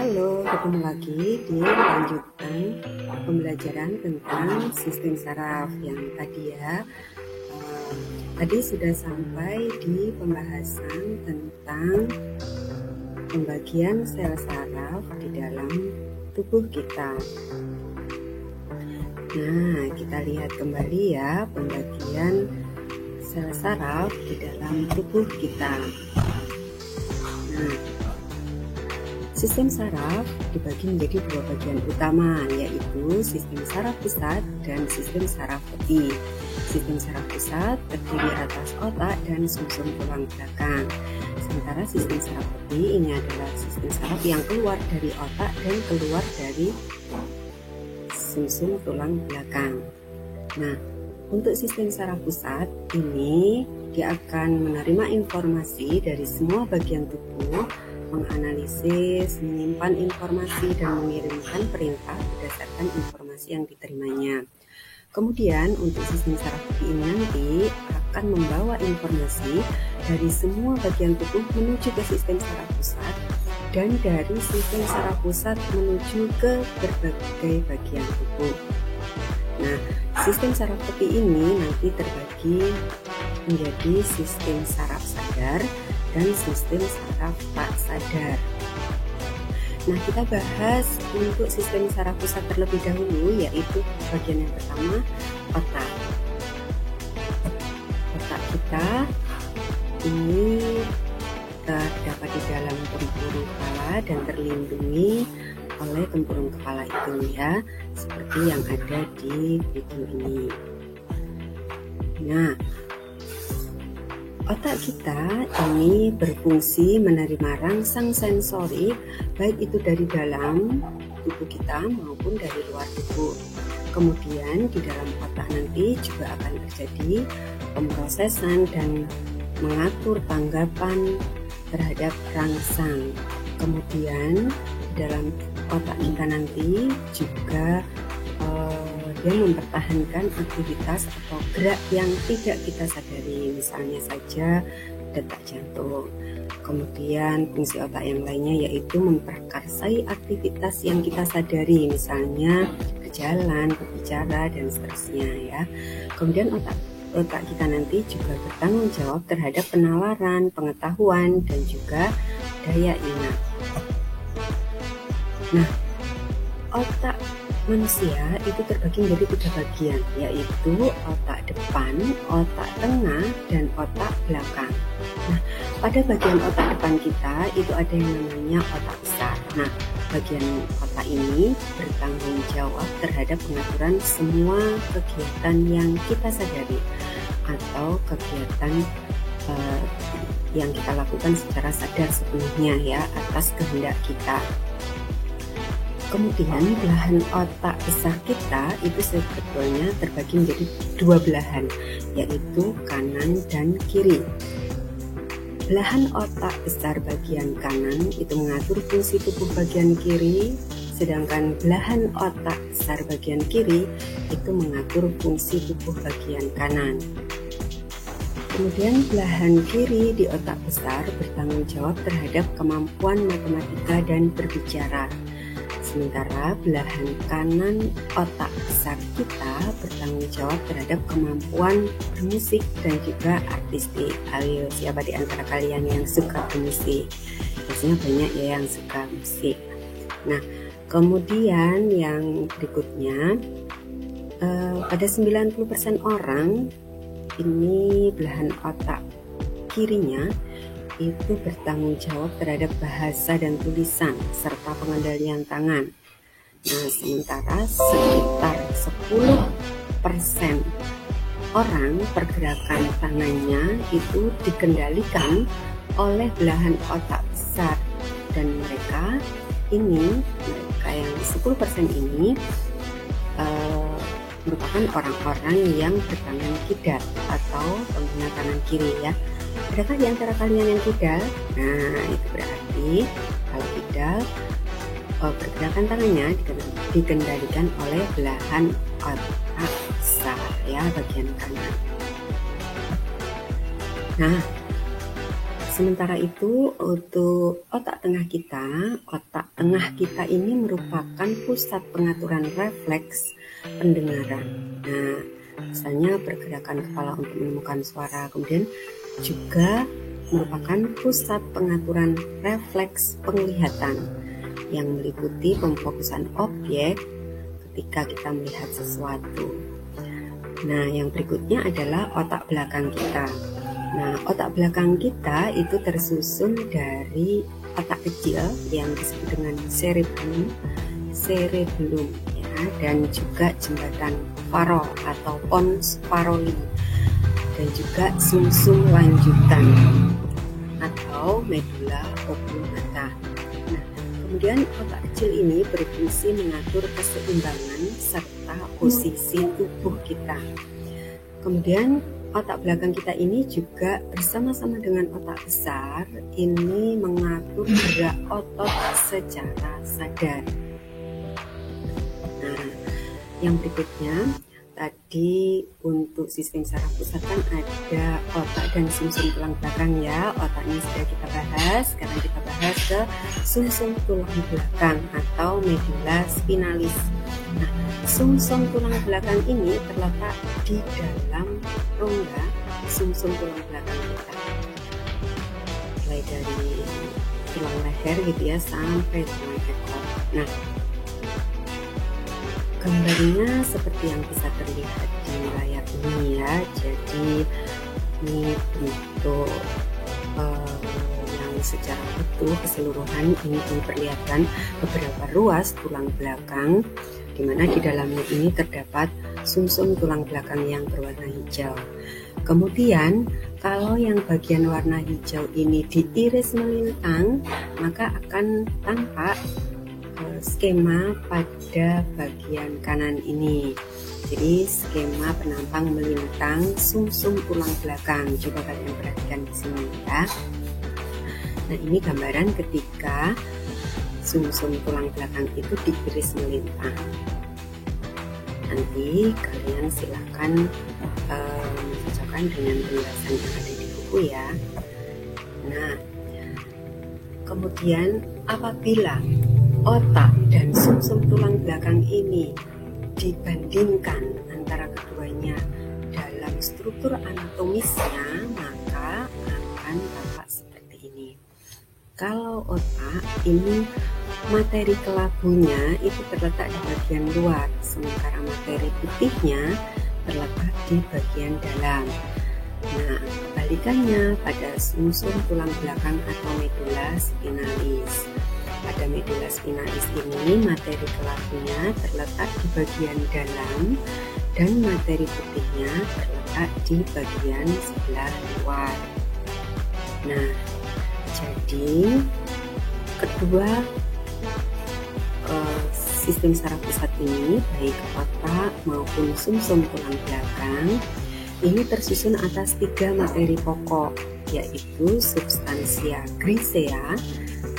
Halo, ketemu lagi di lanjutan pembelajaran tentang sistem saraf yang tadi ya. Tadi sudah sampai di pembahasan tentang pembagian sel saraf di dalam tubuh kita. Nah, kita lihat kembali ya pembagian sel saraf di dalam tubuh kita. Nah, sistem saraf dibagi menjadi dua bagian utama, yaitu sistem saraf pusat dan sistem saraf peti. Sistem saraf pusat terdiri atas otak dan sumsum tulang belakang. Sementara sistem saraf peti ini adalah sistem saraf yang keluar dari otak dan keluar dari sumsum tulang belakang. Nah, untuk sistem saraf pusat ini dia akan menerima informasi dari semua bagian tubuh, menganalisis, menyimpan informasi, dan mengirimkan perintah berdasarkan informasi yang diterimanya. Kemudian untuk sistem saraf peti ini nanti akan membawa informasi dari semua bagian tubuh menuju ke sistem saraf pusat dan dari sistem saraf pusat menuju ke berbagai bagian tubuh. Nah, sistem saraf peti ini nanti terbagi menjadi sistem saraf sadar dan sistem saraf tak sadar. Nah, kita bahas untuk sistem saraf pusat terlebih dahulu, yaitu bagian yang pertama, otak. Otak kita ini terdapat di dalam tempurung kepala dan terlindungi oleh tempurung kepala itu ya, seperti yang ada di video ini. Nah, otak kita ini berfungsi menerima rangsang sensori, baik itu dari dalam tubuh kita maupun dari luar tubuh. Kemudian di dalam otak nanti juga akan terjadi pemrosesan dan mengatur tanggapan terhadap rangsang. Kemudian di dalam otak kita nanti juga dia mempertahankan aktivitas atau gerak yang tidak kita sadari, misalnya saja detak jantung. Kemudian fungsi otak yang lainnya yaitu memprakarsai aktivitas yang kita sadari, misalnya berjalan, berbicara, dan seterusnya ya. Kemudian otak kita nanti juga bertanggung jawab terhadap penalaran, pengetahuan, dan juga daya ingat. Nah, otak manusia itu terbagi menjadi 3 bagian, yaitu otak depan, otak tengah, dan otak belakang. Nah, pada bagian otak depan kita itu ada yang namanya otak besar. Nah, bagian otak ini bertanggung jawab terhadap pengaturan semua kegiatan yang kita sadari atau kegiatan yang kita lakukan secara sadar sepenuhnya ya, atas kehendak kita. Kemudian belahan otak besar kita itu sebetulnya terbagi menjadi 2 belahan, yaitu kanan dan kiri. Belahan otak besar bagian kanan itu mengatur fungsi tubuh bagian kiri, sedangkan belahan otak besar bagian kiri itu mengatur fungsi tubuh bagian kanan. Kemudian belahan kiri di otak besar bertanggung jawab terhadap kemampuan matematika dan berbicara. Sementara belahan kanan otak besar kita bertanggung jawab terhadap kemampuan bermusik dan juga artistik. Ayo, siapa di antara kalian yang suka bermusik? Biasanya banyak ya yang suka musik. Nah, kemudian yang berikutnya, pada 90% orang ini belahan otak kirinya itu bertanggung jawab terhadap bahasa dan tulisan serta pengendalian tangan. Nah, sementara sekitar 10% orang pergerakan tangannya itu dikendalikan oleh belahan otak besar, dan mereka yang 10% ini merupakan orang-orang yang bertangan kidal atau pengguna tangan kiri ya. Adakah di antara kalian yang kidal? Nah, itu berarti kalau kidal pergerakan tangannya dikendalikan oleh belahan otak besar ya, bagian kanan. Nah, Sementara itu untuk otak tengah kita ini merupakan pusat pengaturan refleks pendengaran. Nah, misalnya pergerakan kepala untuk menemukan suara, kemudian juga merupakan pusat pengaturan refleks penglihatan yang meliputi pemfokusan objek ketika kita melihat sesuatu. Nah, yang berikutnya adalah otak belakang kita. Nah, otak belakang kita itu tersusun dari otak kecil yang disebut dengan cerebellum ya, dan juga jembatan Faro atau pons Farolli, dan juga sumsum lanjutan atau medulla oblongata. Nah, kemudian otak kecil ini berfungsi mengatur keseimbangan serta posisi tubuh kita. Kemudian otak belakang kita ini juga bersama-sama dengan otak besar ini mengatur gerak otot secara sadar. Nah, yang berikutnya tadi untuk sistem saraf pusat kan ada otak dan sumsum tulang belakang ya. Otaknya sudah kita bahas, sekarang kita bahas ke sumsum tulang belakang atau medulla spinalis. Nah, sumsum tulang belakang ini terletak di dalam rongga sumsum tulang belakang kita, mulai dari tulang leher gitu ya sampai tulang ekor. Nah, gambarnya seperti yang bisa terlihat di layar ini ya. Jadi ini bentuk yang secara utuh keseluruhan ini diperlihatkan beberapa ruas tulang belakang, di mana di dalamnya ini terdapat sumsum tulang belakang yang berwarna hijau. Kemudian kalau yang bagian warna hijau ini diiris melintang, maka akan tampak skema pada bagian kanan ini. Jadi skema penampang melintang sumsum tulang belakang. Coba kalian perhatikan di sini ya. Nah, ini gambaran ketika sumsum tulang belakang itu diiris melintang. Nanti kalian silakan cocokkan dengan penjelasan yang ada di buku ya. Nah, kemudian apabila otak dan sumsum tulang belakang ini dibandingkan antara keduanya dalam struktur anatomisnya, maka akan tampak seperti ini. Kalau otak ini materi kelabunya itu terletak di bagian luar, sementara materi putihnya terletak di bagian dalam. Nah, kebalikannya pada sumsum tulang belakang atau medulla spinalis. Pada medulla spinalis ini materi kelabunya terletak di bagian dalam dan materi putihnya terletak di bagian sebelah luar. Nah, jadi kedua sistem saraf pusat ini, baik otak maupun sumsum tulang belakang, ini tersusun atas 3 materi pokok, yaitu substansia grisea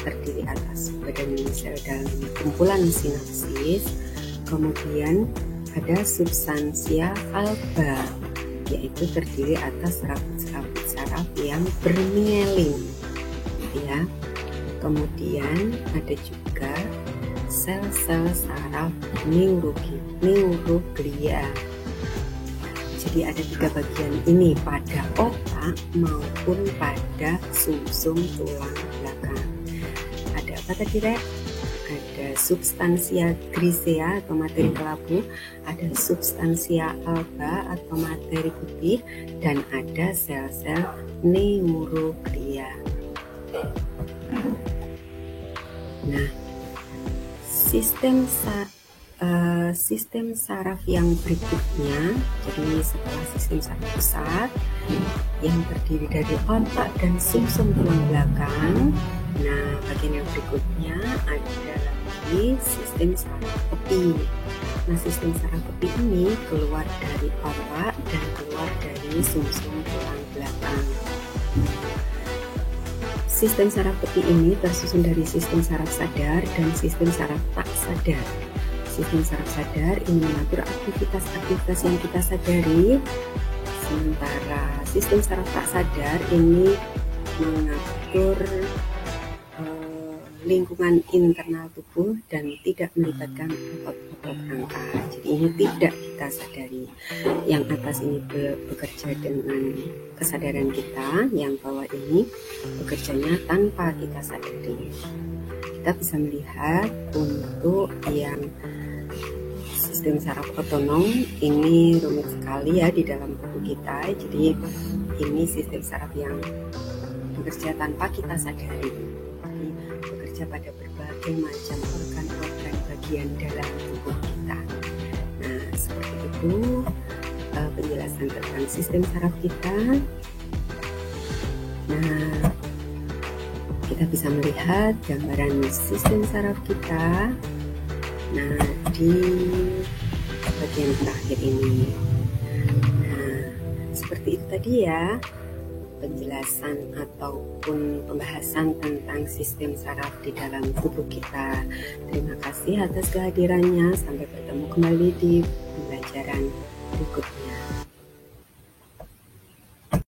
terdiri atas badan sel dan kumpulan sinapsis, kemudian ada substansia alba, yaitu terdiri atas serabut-serabut saraf yang bermielin ya. Kemudian ada juga sel-sel saraf neuroglia. Jadi ada 3 bagian ini pada otak maupun pada sumsum tulang belakang. Ada apa tadi, Rek? Ada substansia grisea atau materi kelabu, ada substansia alba atau materi putih, dan ada sel-sel neuroglia. Nah, sistem saraf yang berikutnya, jadi setelah sistem saraf pusat yang terdiri dari otak dan sumsum tulang belakang, nah bagian yang berikutnya ada lagi sistem saraf tepi. Nah, sistem saraf tepi ini keluar dari otak dan keluar dari sumsum tulang belakang. Sistem saraf tepi ini tersusun dari sistem saraf sadar dan sistem saraf tak sadar. Sistem saraf sadar ini mengatur aktivitas-aktivitas yang kita sadari, sementara sistem saraf tak sadar ini mengatur lingkungan internal tubuh dan tidak melibatkan otot-otot rangka. Jadi ini tidak kita sadari. Yang atas ini bekerja dengan kesadaran kita, yang bawah ini bekerjanya tanpa kita sadari. Kita bisa melihat untuk yang sistem saraf otonom ini rumit sekali ya di dalam tubuh kita. Jadi ini sistem saraf yang bekerja tanpa kita sadari. Jadi bekerja pada berbagai macam organ-organ bagian dalam tubuh kita. Nah, seperti itu penjelasan tentang sistem saraf kita. Nah, kita bisa melihat gambaran sistem saraf kita. Nah, di bagian terakhir ini. Nah, seperti itu tadi ya penjelasan ataupun pembahasan tentang sistem saraf di dalam tubuh kita. Terima kasih atas kehadirannya. Sampai bertemu kembali di pembelajaran berikutnya.